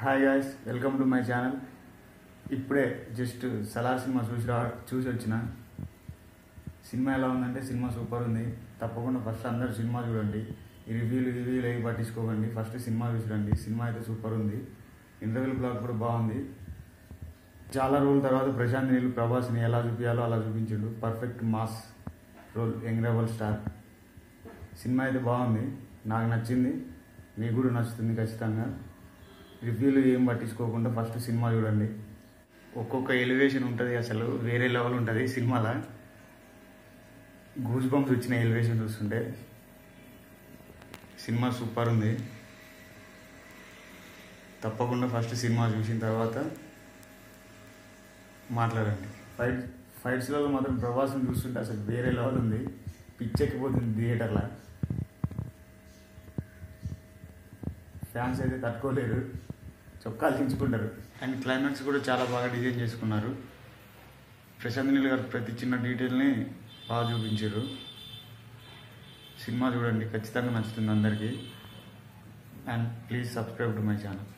Hi guys, welcome to my channel. ఇప్పుడే just Salaar cinema చూసి వచ్చిన. సినిమా ఎలా ఉందంటే సినిమా సూపర్ ఉంది. తప్పకుండా ఫస్ట్ అందరూ సినిమా చూడండి. ఈ రివ్యూలు అవి పట్టించుకోకండి. ఫస్ట్ సినిమా చూడండి. సినిమా అయితే సూపర్ ఉంది. ఇంటర్వ్యూ బ్లాగ్ కూడా బాగుంది. చాలా రోజుల తర్వాత ప్రశాంత్ నీళ్ళు ప్రభాస్ని ఎలా చూపించాలో అలా చూపించాడు. Perfect mass role, young rebel star. Cinema అయితే బాగుంది, నాకు నచ్చింది, మీకు కూడా నచ్చుతుంది ఖచ్చితంగా. రివ్యూలు ఏం పట్టించుకోకుండా ఫస్ట్ సినిమా చూడండి. ఒక్కొక్క ఎలివేషన్ ఉంటుంది, అసలు వేరే లెవెల్ ఉంటుంది సినిమాలో. గూస్ బంప్స్ వచ్చిన ఎలివేషన్ చూస్తుంటే సినిమా సూపర్ ఉంది. తప్పకుండా ఫస్ట్ సినిమా చూసిన తర్వాత మాట్లాడండి. ఫైట్స్లలో మాత్రం ప్రభాస్ని చూస్తుంటే అసలు వేరే లెవెల్ ఉంది. పిచ్చెక్కిపోతుంది థియేటర్లో. ఫ్యాన్స్ అయితే తట్టుకోలేరు, చొక్కాలు దించుకుంటారు. అండ్ క్లైమాక్స్ కూడా చాలా బాగా డిజైన్ చేసుకున్నారు. ప్రశాంత్ నీల్ గారు ప్రతి చిన్న డీటెయిల్ని బాగా చూపించారు. సినిమా చూడండి, ఖచ్చితంగా నచ్చుతుంది అందరికీ. And please subscribe to my channel.